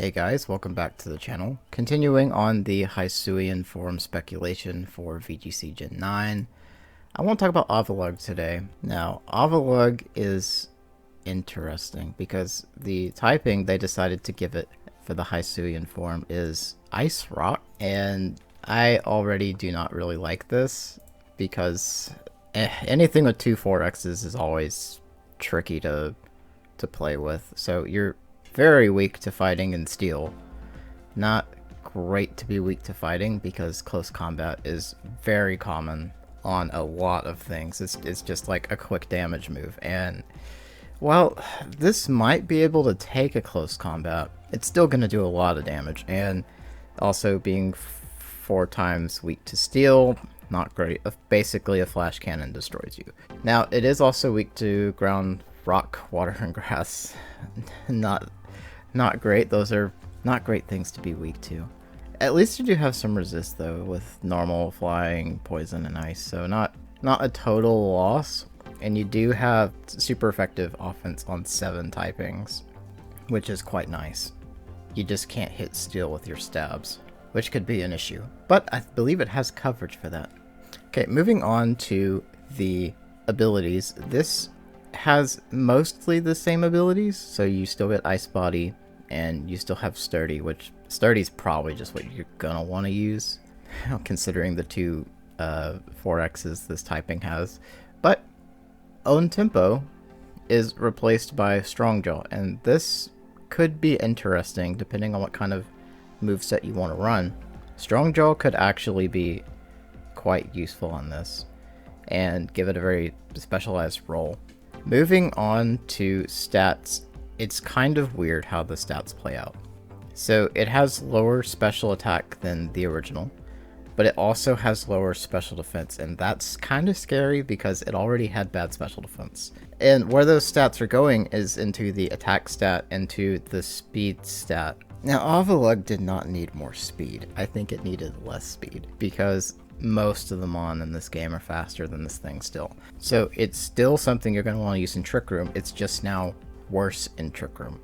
Hey guys, welcome back to the channel. Continuing on the Hisuian form speculation for VGC Gen 9, I want to talk about Avalugg today. Now, Avalugg is interesting because the typing they decided to give it for the Hisuian form is Ice Rock, and I already do not really like this because anything with two 4Xs is always tricky to play with. So you're very weak to fighting in steel. Not great to be weak to fighting because close combat is very common on a lot of things. It's just like a quick damage move, and while this might be able to take a close combat, it's still going to do a lot of damage, and also being 4 times weak to steel, not great. Basically a flash cannon destroys you. Now it is also weak to ground, rock, water, and grass. Not great. Those are not great things to be weak to. At least you do have some resist though, with normal, flying, poison, and ice. So not a total loss. And you do have super effective offense on 7 typings, which is quite nice. You just can't hit steel with your stabs, which could be an issue. But I believe it has coverage for that. Okay, moving on to the abilities. This has mostly the same abilities, so you still get Ice Body and you still have Sturdy, which Sturdy is probably just what you're gonna want to use considering the two 4Xs this typing has. But Own Tempo is replaced by Strong Jaw, and this could be interesting depending on what kind of moveset you want to run. Strong Jaw could actually be quite useful on this and give it a very specialized role. Moving on to stats, it's kind of weird how the stats play out. So it has lower special attack than the original, but it also has lower special defense, and that's kind of scary because it already had bad special defense. And where those stats are going is into the attack stat, into the speed stat. Now, Avalugg did not need more speed. I think it needed less speed because most of the Mon in this game are faster than this thing still. So it's still something you're going to want to use in Trick Room. It's just now worse in Trick Room.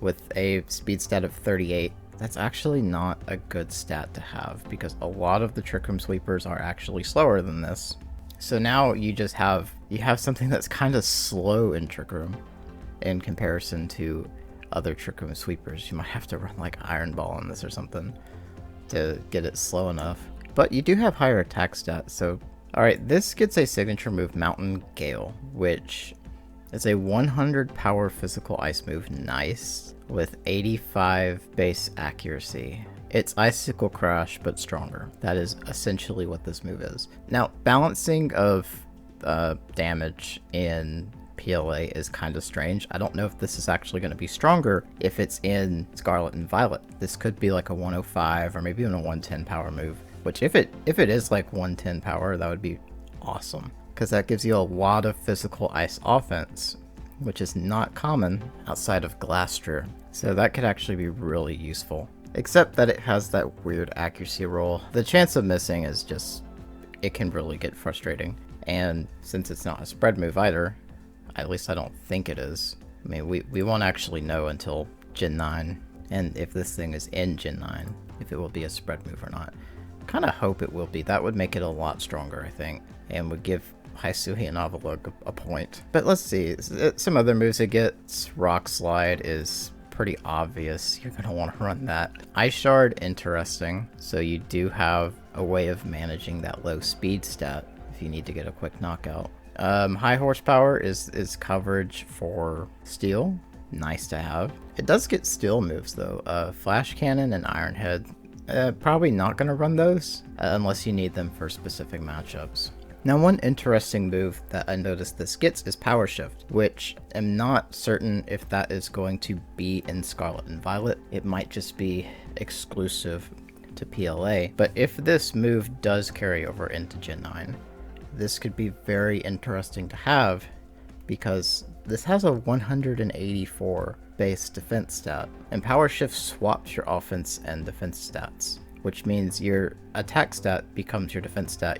With a speed stat of 38, that's actually not a good stat to have because a lot of the Trick Room sweepers are actually slower than this. So now you have something that's kind of slow in Trick Room in comparison to other Trick Room sweepers. You might have to run like Iron Ball on this or something to get it slow enough. But you do have higher attack stats, so... Alright, this gets a signature move, Mountain Gale, which is a 100 power physical ice move, nice, with 85 base accuracy. It's Icicle Crash, but stronger. That is essentially what this move is. Now, balancing of damage in PLA is kind of strange. I don't know if this is actually going to be stronger if it's in Scarlet and Violet. This could be like a 105 or maybe even a 110 power move. Which if it is like 110 power, that would be awesome. Because that gives you a lot of physical ice offense, which is not common outside of Glastrier. So that could actually be really useful. Except that it has that weird accuracy roll. The chance of missing is just, it can really get frustrating. And since it's not a spread move either, at least I don't think it is. I mean, we won't actually know until Gen 9. And if this thing is in Gen 9, if it will be a spread move or not. Kind of hope it will be. That would make it a lot stronger, I think, and would give Hisuian Avalugg a point. But let's see, some other moves it gets. Rock Slide is pretty obvious. You're going to want to run that. Ice Shard, interesting. So you do have a way of managing that low speed stat if you need to get a quick knockout. High Horsepower is coverage for steel. Nice to have. It does get steel moves though. Flash Cannon and Iron Head. Probably not going to run those unless you need them for specific matchups. Now, one interesting move that I noticed this gets is Power Shift, which I'm not certain if that is going to be in Scarlet and Violet. It might just be exclusive to PLA. But if this move does carry over into Gen 9, this could be very interesting to have because this has a 184 base defense stat, and Power Shift swaps your offense and defense stats, which means your attack stat becomes your defense stat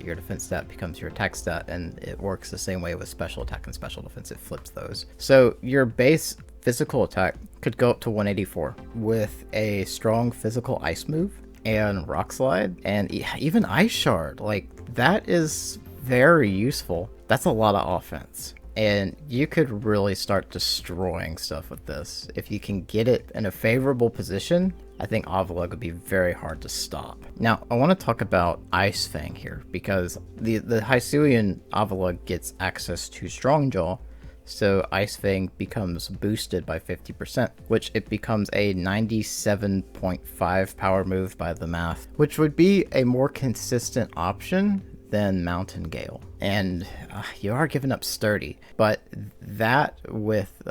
becomes your attack stat, and it works the same way with special attack and special defense. It flips those. So your base physical attack could go up to 184 with a strong physical ice move and rock slide and even ice shard. Like, that is very useful. That's a lot of offense. And you could really start destroying stuff with this. If you can get it in a favorable position, I think Avalugg would be very hard to stop. Now, I want to talk about Ice Fang here, because the Hisuian Avalugg gets access to Strong Jaw, so Ice Fang becomes boosted by 50%, which it becomes a 97.5 power move by the math, which would be a more consistent option than Mountain Gale. And you are giving up Sturdy, but that with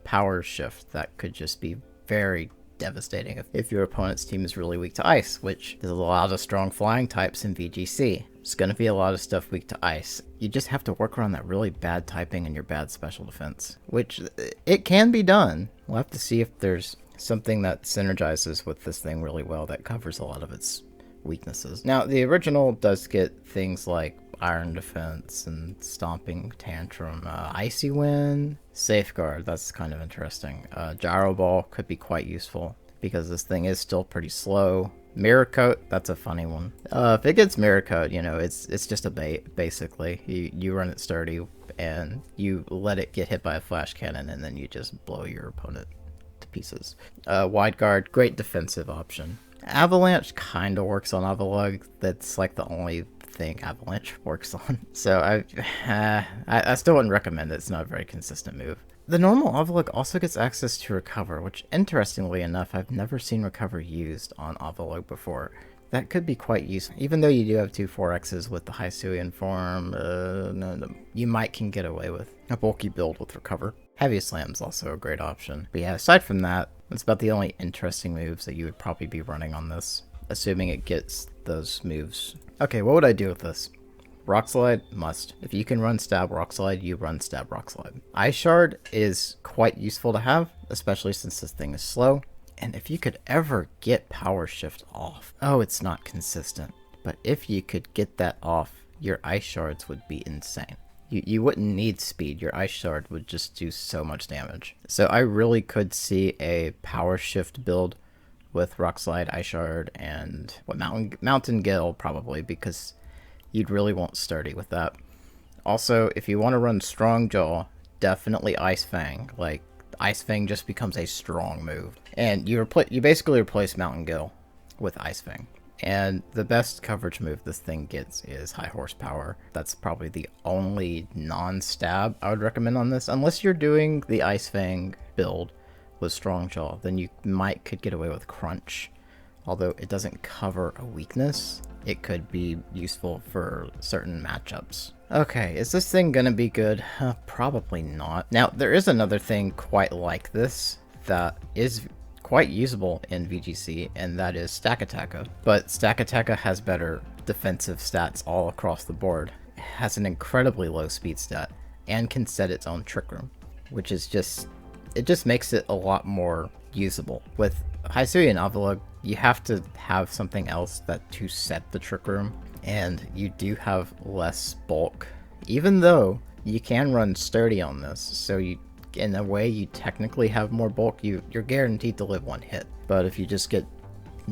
Power Shift, that could just be very devastating if your opponent's team is really weak to ice, which there's a lot of strong flying types in VGC. It's going to be a lot of stuff weak to ice. You just have to work around that really bad typing and your bad special defense, which it can be done. We'll have to see if there's something that synergizes with this thing really well that covers a lot of its weaknesses. Now, the original does get things like Iron Defense and Stomping Tantrum, Icy Wind, Safeguard. That's kind of interesting. Gyro Ball could be quite useful because this thing is still pretty slow. Mirror Coat, that's a funny one. If it gets Mirror Coat, you know, it's just a bait, basically. You run it sturdy and you let it get hit by a flash cannon and then you just blow your opponent to pieces. Wide Guard, great defensive option. Avalanche kind of works on Avalugg. That's like the only thing Avalanche works on. So I still wouldn't recommend it. It's not a very consistent move. The normal Avalugg also gets access to Recover, which interestingly enough, I've never seen Recover used on Avalugg before. That could be quite useful. Even though you do have two 4Xs with the Hisuian form, you might can get away with a bulky build with Recover. Heavy Slam's also a great option. But yeah, aside from that, that's about the only interesting moves that you would probably be running on this, assuming it gets those moves. Okay, what would I do with this? Rock Slide, must. If you can run Stab Rock Slide, you run Stab Rock Slide. Ice Shard is quite useful to have, especially since this thing is slow. And if you could ever get Power Shift off, oh, it's not consistent, but if you could get that off, your Ice Shards would be insane. You wouldn't need speed. Your Ice Shard would just do so much damage. So I really could see a Power Shift build with Rock Slide, Ice Shard, and Mountain Gale probably, because you'd really want Sturdy with that. Also, if you want to run Strong Jaw, definitely Ice Fang. Like, Ice Fang just becomes a strong move. And you basically replace Mountain Gale with Ice Fang. And the best coverage move this thing gets is High Horsepower. That's probably the only non-stab I would recommend on this. Unless you're doing the Ice Fang build with Strong Jaw, then you could get away with Crunch. Although it doesn't cover a weakness, it could be useful for certain matchups. Okay, is this thing gonna be good? Probably not. Now, there is another thing quite like this that is quite usable in VGC, and that is Stack Attacka. But Stack Attacka has better defensive stats all across the board. It has an incredibly low speed stat, and can set its own Trick Room, which is it just makes it a lot more usable. With Hisuian Avalugg, you have to have something else to set the Trick Room, and you do have less bulk, even though you can run Sturdy on this, so in a way you technically have more bulk. You're guaranteed to live one hit, but if you just get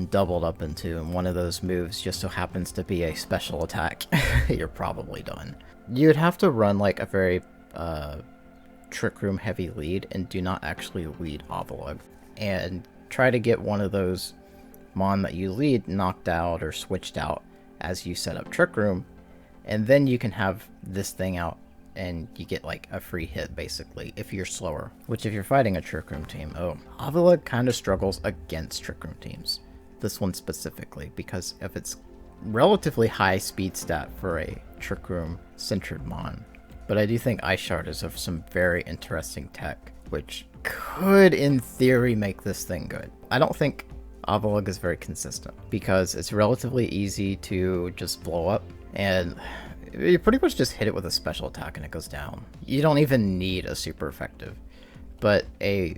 doubled up into and one of those moves just so happens to be a special attack, you're probably done. You'd have to run like a very Trick Room heavy lead and do not actually lead Avalugg, and try to get one of those Mon that you lead knocked out or switched out as you set up Trick Room, and then you can have this thing out and you get like a free hit basically if you're slower. Which if you're fighting a Trick Room team, Avalugg kind of struggles against Trick Room teams. This one specifically, because of its relatively high speed stat for a Trick Room centered Mon. But I do think Ice Shard is of some very interesting tech, which could in theory make this thing good. I don't think Avalugg is very consistent because it's relatively easy to just blow up, and you pretty much just hit it with a special attack and it goes down. You don't even need a super effective, but a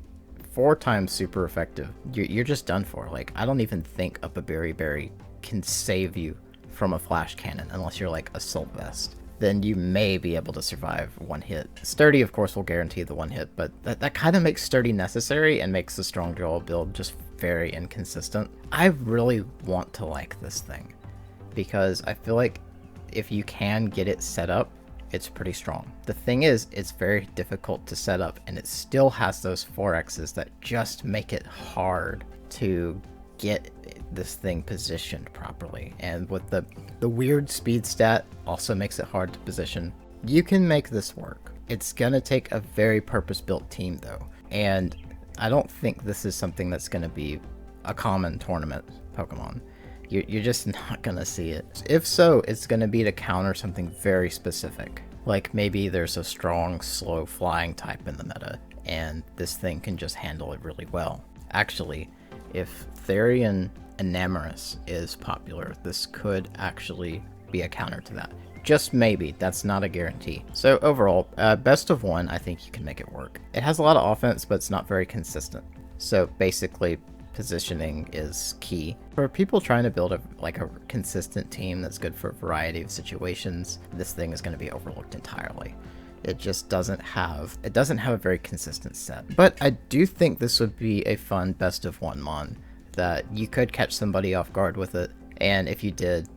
4x super effective, you're just done for. Like, I don't even think Up a Berry Berry can save you from a flash cannon unless you're like Assault Vest. then you may be able to survive one hit. Sturdy, of course, will guarantee the one hit, but that kind of makes Sturdy necessary and makes the strong dual build just very inconsistent. I really want to like this thing because I feel like if you can get it set up, it's pretty strong. The thing is, it's very difficult to set up, and it still has those 4Xs that just make it hard to get this thing positioned properly. And with the weird speed stat also makes it hard to position. You can make this work. It's gonna take a very purpose-built team though, and I don't think this is something that's gonna be a common tournament Pokemon. You're just not gonna see it. If so, it's gonna be to counter something very specific. Like maybe there's a strong, slow flying type in the meta, and this thing can just handle it really well. Actually, if Therian Enamorus is popular, this could actually be a counter to that. Just maybe, that's not a guarantee. So overall, best of one, I think you can make it work. It has a lot of offense, but it's not very consistent. So basically, positioning is key. For people trying to build a consistent team that's good for a variety of situations, this thing is going to be overlooked entirely. It just doesn't have a very consistent set. But I do think this would be a fun best of one mon that you could catch somebody off guard with it, and if you did,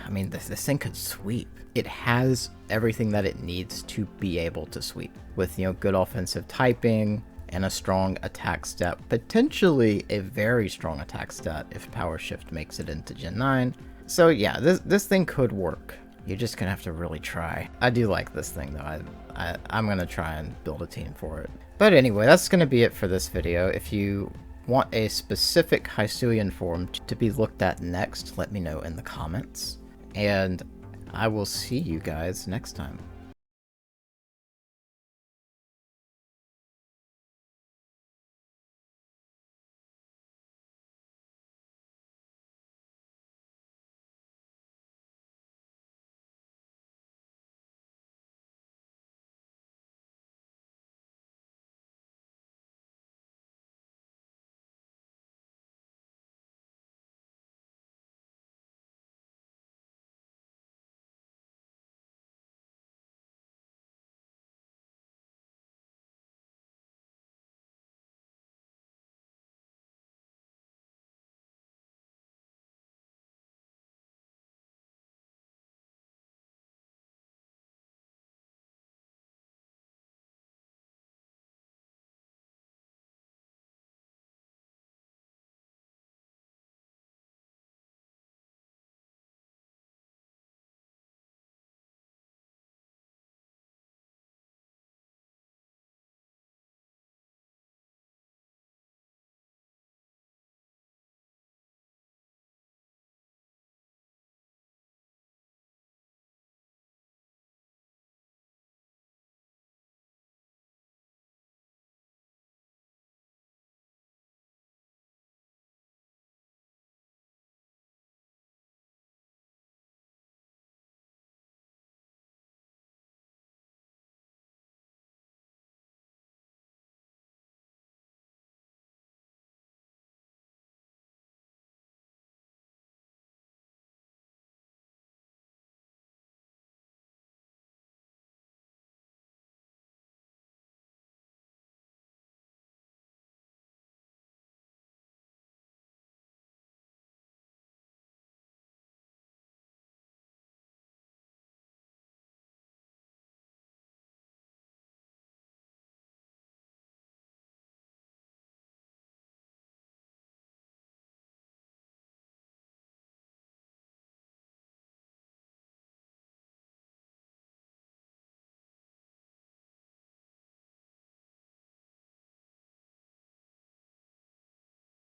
I mean, this thing could sweep. It has everything that it needs to be able to sweep with, you know, good offensive typing and a strong attack stat, potentially a very strong attack stat if Power Shift makes it into Gen 9. So yeah, this thing could work. You're just gonna have to really try. I do like this thing though. I'm gonna try and build a team for it. But anyway, that's gonna be it for this video. If you want a specific Hisuian form to be looked at next, let me know in the comments. And I will see you guys next time.